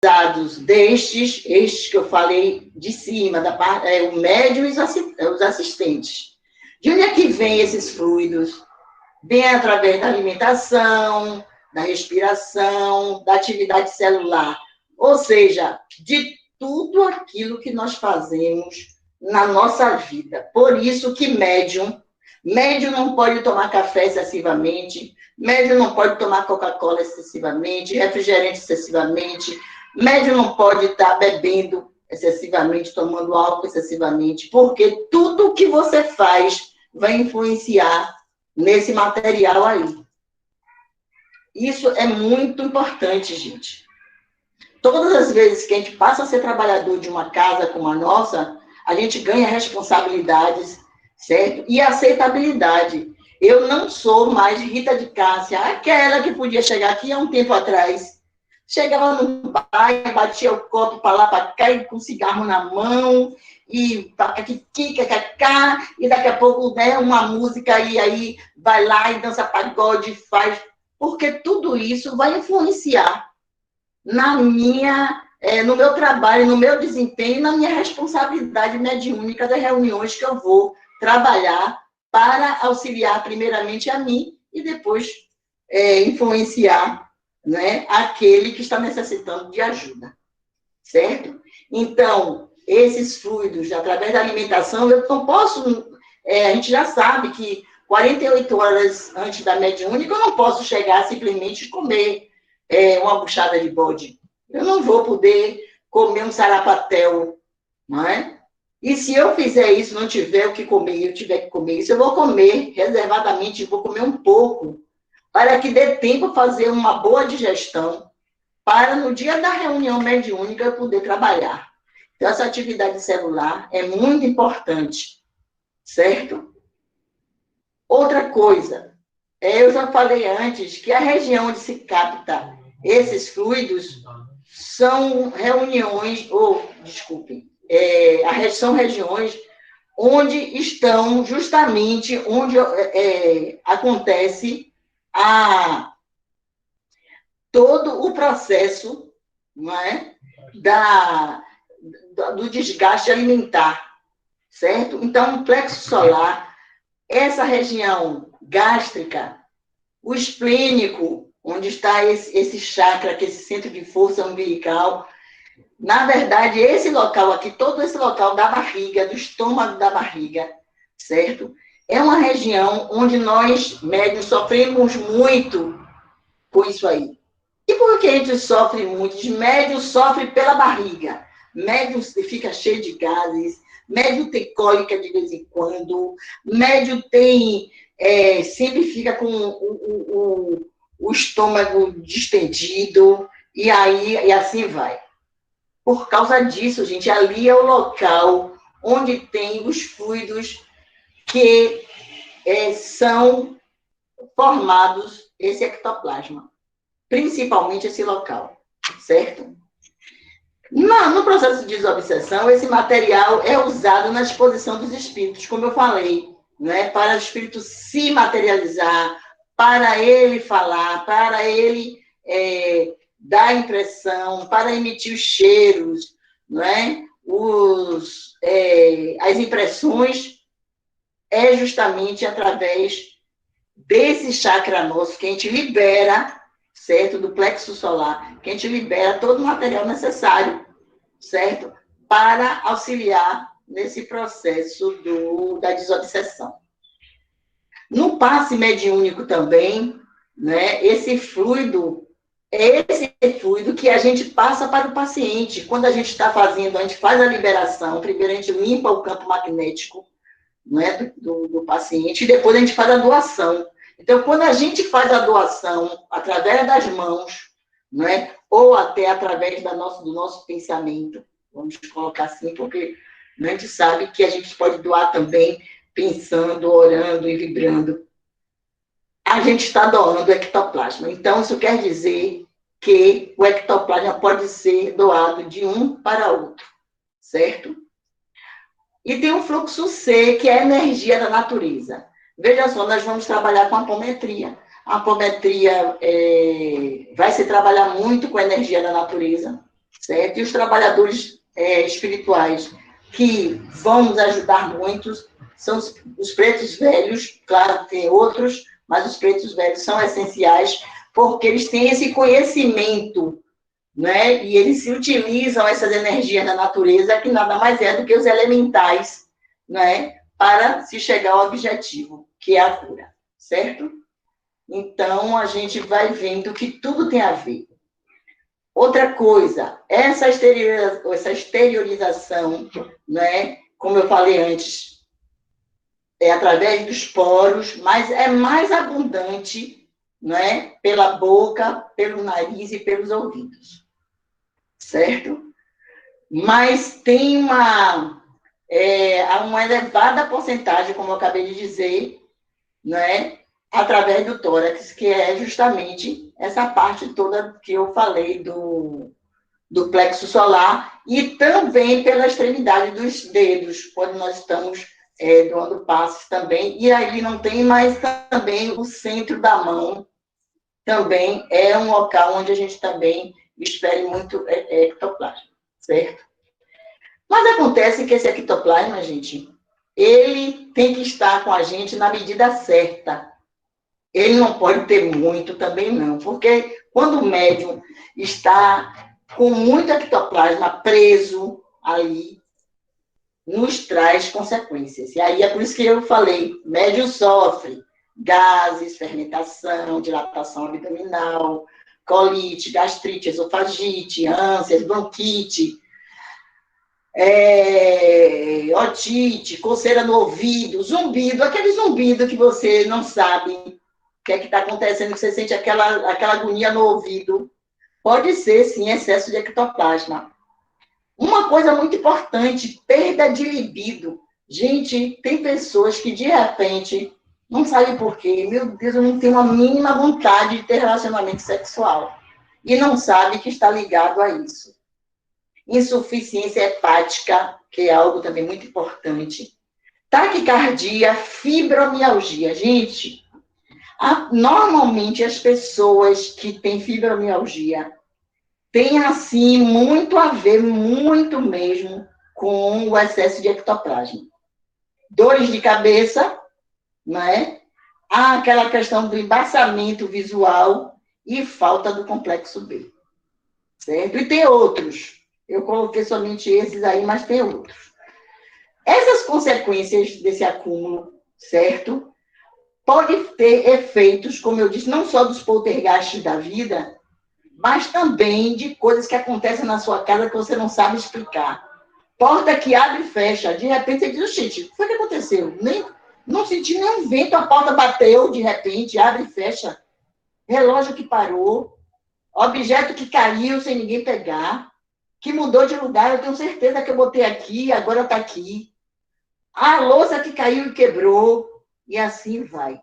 estes que eu falei de cima, o médium e os assistentes. De onde é que vêm esses fluidos? Vem através da alimentação, da respiração, da atividade celular, ou seja, de tudo aquilo que nós fazemos na nossa vida. Por isso que médium não pode tomar café excessivamente, médium não pode tomar Coca-Cola excessivamente, refrigerante excessivamente, médium não pode estar bebendo excessivamente, tomando álcool excessivamente, porque tudo que você faz vai influenciar nesse material aí. Isso é muito importante, gente. Todas as vezes que a gente passa a ser trabalhador de uma casa como a nossa, a gente ganha responsabilidades, certo? E aceitabilidade. Eu não sou mais Rita de Cássia, aquela que podia chegar aqui há um tempo atrás. Chegava no bairro, batia o copo para lá, para cá, e com cigarro na mão, e daqui a pouco né, uma música, e aí vai lá e dança pagode, faz. Porque tudo isso vai influenciar no meu trabalho, no meu desempenho, na minha responsabilidade mediúnica das reuniões que eu vou trabalhar para auxiliar primeiramente a mim e depois influenciar, né, aquele que está necessitando de ajuda, certo? Então, esses fluidos, através da alimentação, eu não posso... a gente já sabe que 48 horas antes da mediúnica, eu não posso chegar simplesmente e comer uma buchada de bode. Eu não vou poder comer um sarapatel, não é? E se eu fizer isso, não tiver o que comer, eu tiver que comer isso, eu vou comer reservadamente, vou comer um pouco, para que dê tempo a fazer uma boa digestão, para no dia da reunião mediúnica eu poder trabalhar. Então, essa atividade celular é muito importante, certo? Outra coisa, eu já falei antes que a região onde se capta esses fluidos são são regiões onde estão justamente onde acontece todo o processo, não é, do desgaste alimentar, certo? Então, o plexo solar, essa região gástrica, o esplênico, onde está esse chakra, que é esse centro de força umbilical, na verdade, esse local aqui, todo esse local da barriga, do estômago da barriga, certo? É uma região onde nós, médiuns, sofremos muito com isso aí. E por que a gente sofre muito? Os médiuns sofrem pela barriga. Médium fica cheio de gases, médium tem cólica de vez em quando, médium tem... sempre fica com o estômago distendido, e assim vai. Por causa disso, gente, ali é o local onde tem os fluidos que são formados esse ectoplasma. Principalmente esse local, certo? No processo de desobsessão, esse material é usado na disposição dos espíritos, como eu falei, né? Para o espírito se materializar, para ele falar, para ele dar impressão, para emitir os cheiros, né? As impressões é justamente através desse chakra nosso que a gente libera, certo? Do plexo solar, que a gente libera todo o material necessário, certo? Para auxiliar nesse processo da desobsessão. No passe mediúnico também, né? Esse fluido que a gente passa para o paciente. Quando a gente está fazendo, a gente faz a liberação, primeiro a gente limpa o campo magnético, né, do paciente, e depois a gente faz a doação. Então, quando a gente faz a doação através das mãos, né, ou até através do nosso pensamento, vamos colocar assim, porque a gente sabe que a gente pode doar também pensando, orando e vibrando. A gente está doando o ectoplasma. Então, isso quer dizer que o ectoplasma pode ser doado de um para outro, certo? E tem um fluxo C, que é a energia da natureza. Veja só, nós vamos trabalhar com a apometria. A apometria vai se trabalhar muito com a energia da natureza, certo? E os trabalhadores espirituais que vão nos ajudar muito são os pretos velhos, claro que tem outros, mas os pretos velhos são essenciais, porque eles têm esse conhecimento, né? E eles se utilizam essas energias da natureza, que nada mais é do que os elementais, né? Para se chegar ao objetivo, que é a cura, certo? Então, a gente vai vendo que tudo tem a ver. Outra coisa, essa exteriorização, né? Como eu falei antes, é através dos poros, mas é mais abundante, né? Pela boca, pelo nariz e pelos ouvidos, certo? Mas tem uma elevada porcentagem, como eu acabei de dizer, né? Através do tórax, que é justamente essa parte toda que eu falei do plexo solar, e também pela extremidade dos dedos, quando nós estamos doando passes também, e aí não tem mais também o centro da mão, também é um local onde a gente também espere muito ectoplasma, certo? Mas acontece que esse ectoplasma, gente, ele tem que estar com a gente na medida certa. Ele não pode ter muito também não, porque quando o médium está com muito ectoplasma preso ali, nos traz consequências. E aí é por isso que eu falei, médium sofre gases, fermentação, dilatação abdominal, colite, gastrite, esofagite, ânsias, bronquite, otite, coceira no ouvido, zumbido, aquele zumbido que você não sabe o que é que está acontecendo, que você sente aquela agonia no ouvido. Pode ser, sim, excesso de ectoplasma. Uma coisa muito importante, perda de libido. Gente, tem pessoas que, de repente, não sabem por quê. Meu Deus, eu não tenho a mínima vontade de ter relacionamento sexual. E não sabe que está ligado a isso. Insuficiência hepática, que é algo também muito importante. Taquicardia, fibromialgia. Gente, normalmente as pessoas que têm fibromialgia têm, assim, muito a ver, muito mesmo, com o excesso de ectoplasma. Dores de cabeça, né? Há aquela questão do embaçamento visual e falta do complexo B. Certo? E tem outros. Eu coloquei somente esses aí, mas tem outros. Essas consequências desse acúmulo, certo? Pode ter efeitos, como eu disse, não só dos poltergeists da vida, mas também de coisas que acontecem na sua casa que você não sabe explicar. Porta que abre e fecha, de repente você diz, gente, o que foi que aconteceu? Não senti nenhum vento, a porta bateu, de repente, abre e fecha. Relógio que parou, objeto que caiu sem ninguém pegar, que mudou de lugar, eu tenho certeza que eu botei aqui, agora está aqui. A louça que caiu e quebrou, e assim vai.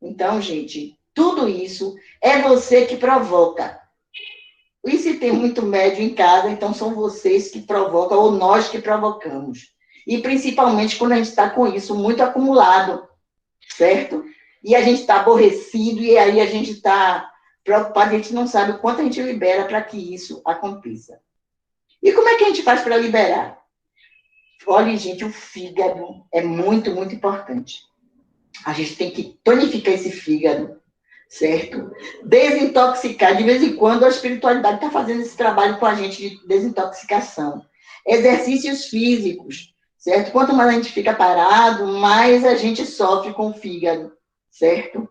Então, gente, tudo isso é você que provoca. E se tem muito médium em casa, então são vocês que provocam, ou nós que provocamos. E principalmente quando a gente está com isso muito acumulado, certo? E a gente está aborrecido, e aí a gente está preocupado, a gente não sabe o quanto a gente libera para que isso aconteça. E como é que a gente faz para liberar? Olha, gente, o fígado é muito, muito importante. A gente tem que tonificar esse fígado, certo? Desintoxicar. De vez em quando, a espiritualidade está fazendo esse trabalho com a gente de desintoxicação. Exercícios físicos, certo? Quanto mais a gente fica parado, mais a gente sofre com o fígado, certo?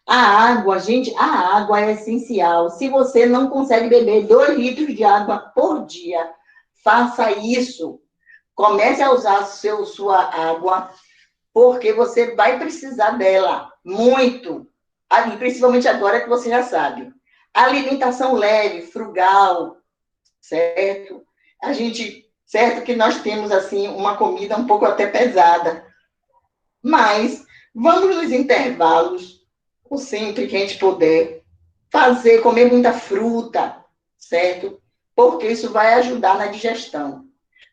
A água, gente, a água é essencial. Se você não consegue beber 2 litros de água por dia, faça isso. Comece a usar sua água, porque você vai precisar dela muito. Principalmente agora que você já sabe. Alimentação leve, frugal, certo? Certo que nós temos, assim, uma comida um pouco até pesada. Mas vamos nos intervalos, ou sempre que a gente puder, comer muita fruta, certo? Porque isso vai ajudar na digestão.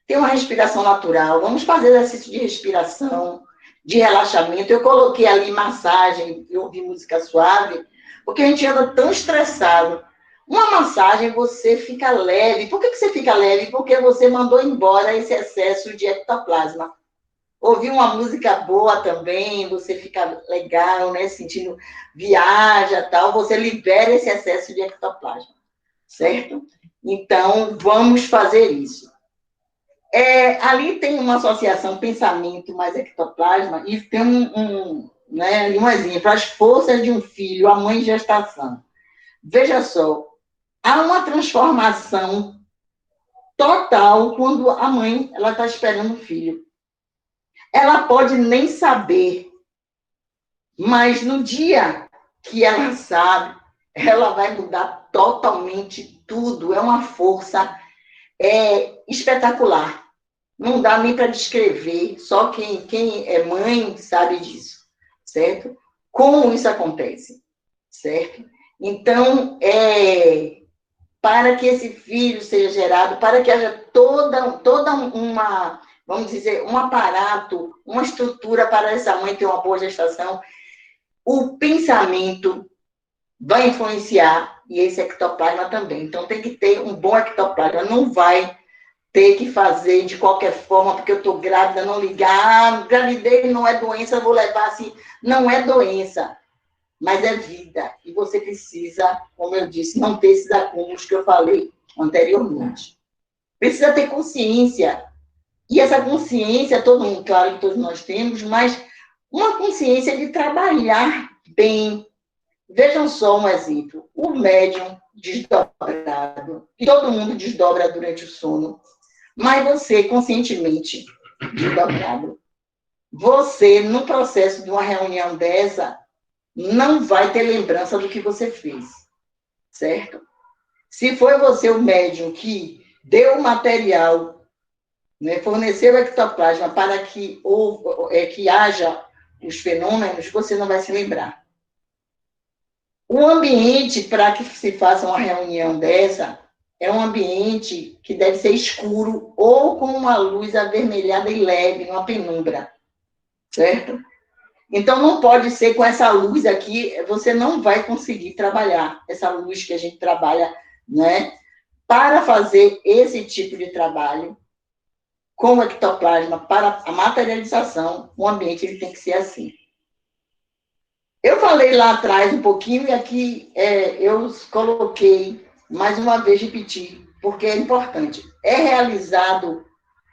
Tem uma respiração natural, vamos fazer exercício de respiração, de relaxamento. Eu coloquei ali massagem, eu ouvi música suave, porque a gente anda tão estressado. Uma massagem, você fica leve. Por que você fica leve? Porque você mandou embora esse excesso de ectoplasma. Ouvir uma música boa também, você fica legal, né? Sentindo, viaja, tal. Você libera esse excesso de ectoplasma, certo? Então, vamos fazer isso. Ali tem uma associação pensamento mais ectoplasma e tem né, um exemplo, as forças de um filho, a mãe em gestação. Veja só, há uma transformação total quando a mãe ela está esperando o filho. Ela pode nem saber, mas no dia que ela sabe, ela vai mudar totalmente tudo. É uma força espetacular. Não dá nem para descrever, só quem é mãe sabe disso, certo? Como isso acontece, certo? Então, para que esse filho seja gerado, para que haja toda uma, vamos dizer, um aparato, uma estrutura para essa mãe ter uma boa gestação, o pensamento vai influenciar e esse ectoplasma também. Então, tem que ter um bom ectoplasma. Não vai ter que fazer de qualquer forma, porque eu estou grávida, não ligar, gravidez não é doença, eu vou levar assim. Não é doença, mas é vida. E você precisa, como eu disse, não ter esses acúmulos que eu falei anteriormente. Precisa ter consciência. E essa consciência, todo mundo, claro que todos nós temos, mas uma consciência de trabalhar bem. Vejam só um exemplo. O médium desdobrado, que todo mundo desdobra durante o sono, mas você, conscientemente desdobrado, você, no processo de uma reunião dessa, não vai ter lembrança do que você fez, certo? Se foi você o médium que deu o material, né, forneceu o ectoplasma para que haja os fenômenos, você não vai se lembrar. O ambiente para que se faça uma reunião dessa é um ambiente que deve ser escuro ou com uma luz avermelhada e leve, uma penumbra, certo? Então, não pode ser com essa luz aqui, você não vai conseguir trabalhar essa luz que a gente trabalha, né? Para fazer esse tipo de trabalho com o ectoplasma, para a materialização, o ambiente ele tem que ser assim. Eu falei lá atrás um pouquinho e aqui eu coloquei, mais uma vez, repetir, porque é importante. É realizado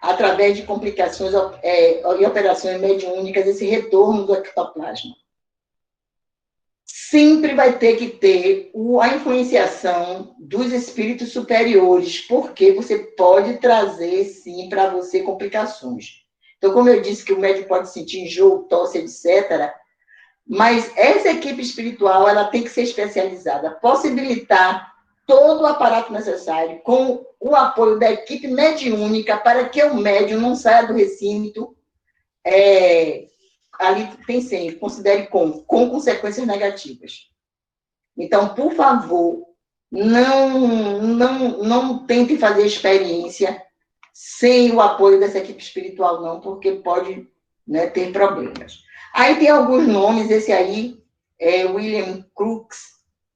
através de complicações e operações mediúnicas esse retorno do ectoplasma. Sempre vai ter que ter a influenciação dos espíritos superiores, porque você pode trazer, sim, para você complicações. Então, como eu disse que o médium pode sentir enjoo, tosse, etc., mas essa equipe espiritual ela tem que ser especializada, possibilitar todo o aparato necessário, com o apoio da equipe mediúnica, para que o médium não saia do recinto, ali tem sempre, considere com consequências negativas. Então, por favor, não tente fazer experiência sem o apoio dessa equipe espiritual, não, porque pode, né, ter problemas. Aí tem alguns nomes, esse aí é William Crookes,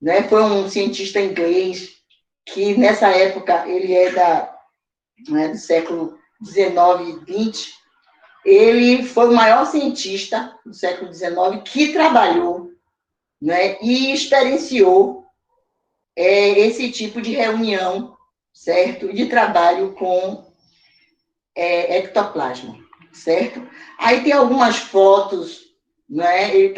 né, foi um cientista inglês que, nessa época, ele do século XIX e XX, ele foi o maior cientista do século XIX que trabalhou, né, e experienciou esse tipo de reunião, certo? De trabalho com ectoplasma, certo? Aí tem algumas fotos, né? Ele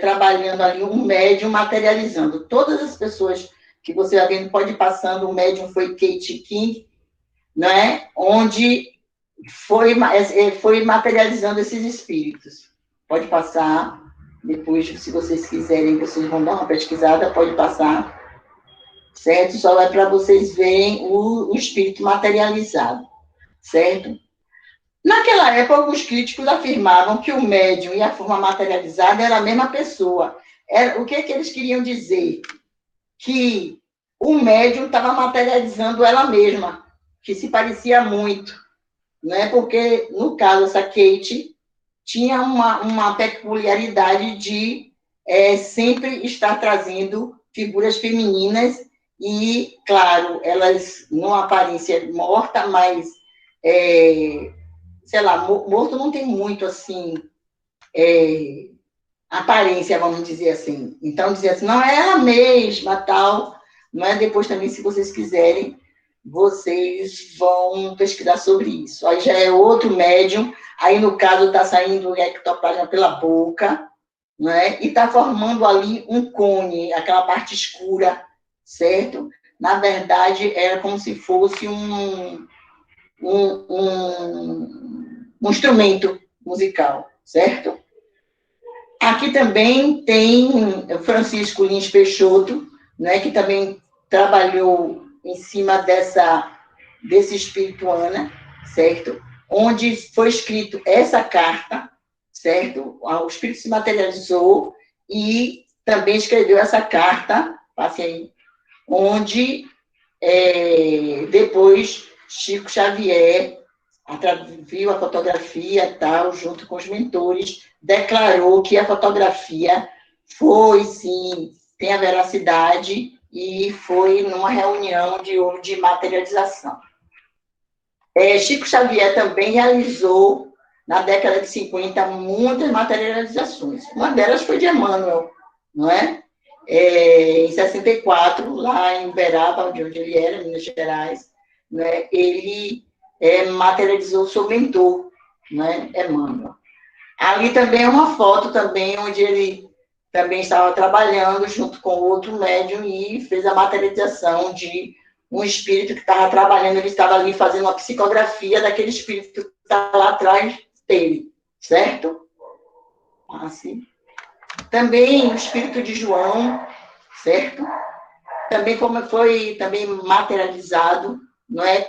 trabalhando ali, um médium materializando. Todas as pessoas que você vai vendo, pode ir passando, o médium foi Kate King, né? Onde foi materializando esses espíritos. Pode passar, depois, se vocês quiserem, vocês vão dar uma pesquisada, pode passar, certo? Só é para vocês verem o espírito materializado, certo? Naquela época, alguns críticos afirmavam que o médium e a forma materializada era a mesma pessoa. O que eles queriam dizer? Que o médium estava materializando ela mesma, que se parecia muito, né? Porque, no caso, essa Kate tinha uma peculiaridade de sempre estar trazendo figuras femininas e, claro, elas, numa aparência morta, mas, sei lá, morto não tem muito, assim, aparência, vamos dizer assim. Então, dizer assim, não é ela mesma, tal, não é? Depois também, se vocês quiserem, vocês vão pesquisar sobre isso. Aí já é outro médium, aí no caso está saindo o ectoplasma pela boca, né? E está formando ali um cone, aquela parte escura, certo? Na verdade, era como se fosse um instrumento musical, certo? Aqui também tem Francisco Lins Peixoto, né, que também trabalhou em cima desse espírito Ana, certo? Onde foi escrito essa carta, certo? O espírito se materializou e também escreveu essa carta, passe aí, onde depois Chico Xavier viu a fotografia, tal, junto com os mentores, declarou que a fotografia foi, sim, tem a veracidade e foi numa reunião de materialização. Chico Xavier também realizou, na década de 50, muitas materializações. Uma delas foi de Emmanuel, não é? Em 64, lá em Uberaba, de onde ele era, Minas Gerais, né? Ele materializou seu mentor, né? Emmanuel. Ali também é uma foto também onde ele também estava trabalhando junto com outro médium e fez a materialização de um espírito que estava trabalhando, ele estava ali fazendo uma psicografia daquele espírito que está lá atrás dele, certo? Assim. Também o espírito de João, certo? Também como foi também materializado, não é,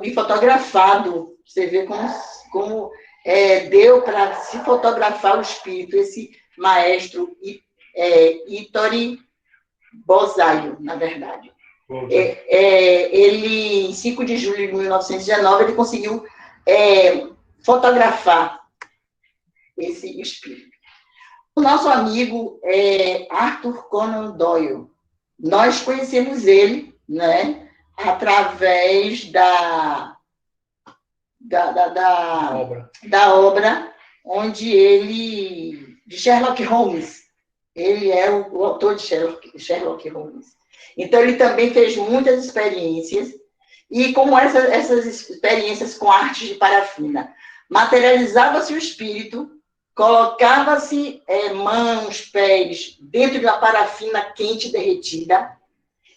e fotografado. Você vê como deu para se fotografar o espírito, esse maestro Ittori Bozaio, na verdade. Ele, em 5 de julho de 1919, ele conseguiu fotografar esse espírito. O nosso amigo Arthur Conan Doyle, nós conhecemos ele, né, através da obra onde ele, de Sherlock Holmes, ele é o autor de Sherlock Holmes. Então, ele também fez muitas experiências, e como essas experiências com artes de parafina, materializava-se o espírito, colocava-se mãos, pés, dentro de uma parafina quente derretida,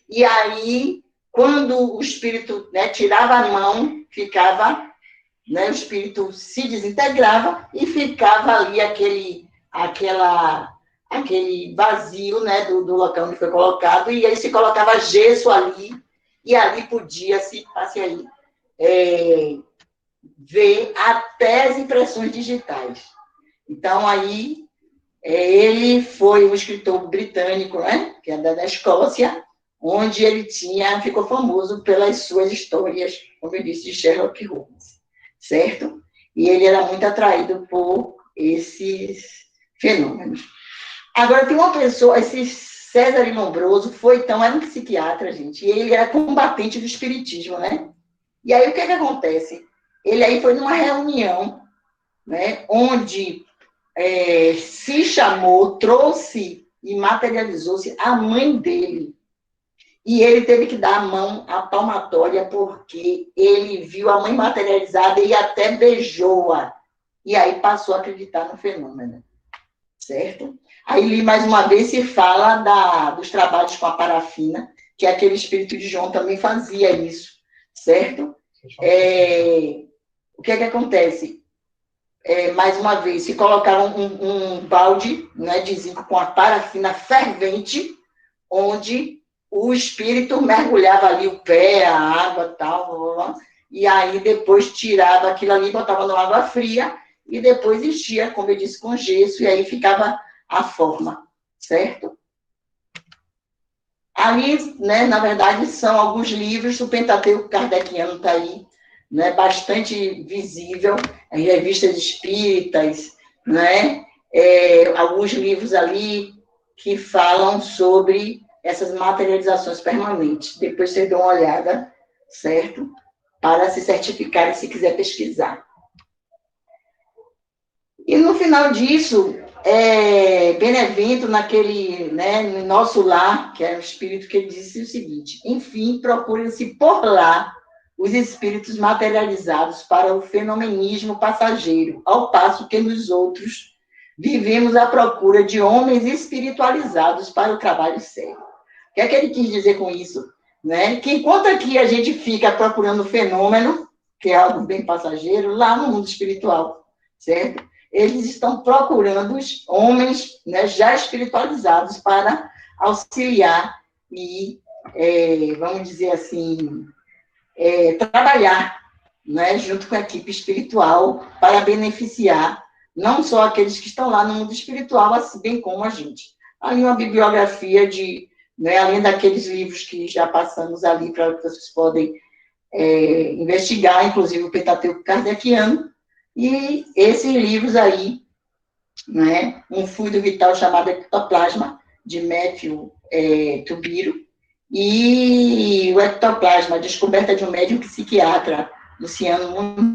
e aí, quando o espírito, né, tirava a mão, ficava, né, o espírito se desintegrava e ficava ali aquele vazio, né, do local onde foi colocado, e aí se colocava gesso ali, e ali podia-se, ver até as impressões digitais. Então, aí, ele foi um escritor britânico, né, que é da Escócia, onde ele ficou famoso pelas suas histórias, como eu disse, de Sherlock Holmes, certo? E ele era muito atraído por esses fenômenos. Agora, tem uma pessoa, esse César Lombroso era um psiquiatra, gente, e ele era combatente do espiritismo, né? E aí, o que acontece? Ele aí foi numa reunião, né, onde se chamou, trouxe e materializou-se a mãe dele. E ele teve que dar a mão à palmatória porque ele viu a mãe materializada e até beijou-a. E aí passou a acreditar no fenômeno. Certo? Aí, mais uma vez, se fala dos trabalhos com a parafina, que aquele espírito de João também fazia isso. Certo? O que acontece? Mais uma vez, se colocava um balde, né, de zinco com a parafina fervente, onde o espírito mergulhava ali o pé, a água, tal, e aí depois tirava aquilo ali, botava na água fria, e depois enchia, como eu disse, com gesso, e aí ficava a forma, certo? Ali, né, na verdade, são alguns livros, o Pentateuco Kardeciano está aí, né, bastante visível, em revistas espíritas, né, alguns livros ali que falam sobre essas materializações permanentes. Depois você dá uma olhada, certo? Para se certificar e se quiser pesquisar. E no final disso, Benevento, naquele, né, no nosso lar, que é o espírito que ele disse o seguinte: enfim, procurem-se por lá os espíritos materializados para o fenomenismo passageiro, ao passo que nos outros vivemos à procura de homens espiritualizados para o trabalho sério. O que é que ele quis dizer com isso? Né? Que enquanto aqui a gente fica procurando fenômeno, que é algo bem passageiro, lá no mundo espiritual, certo? Eles estão procurando os homens, né, já espiritualizados para auxiliar e, vamos dizer assim, trabalhar, né, junto com a equipe espiritual para beneficiar não só aqueles que estão lá no mundo espiritual, assim bem como a gente. Ali uma bibliografia de, né, além daqueles livros que já passamos ali para que vocês podem investigar, inclusive o Pentateuco Kardeciano, e esses livros aí, né, um fluido vital chamado Ectoplasma, de Matthew Tubiro, e o Ectoplasma, a descoberta de um médium psiquiatra, Luciano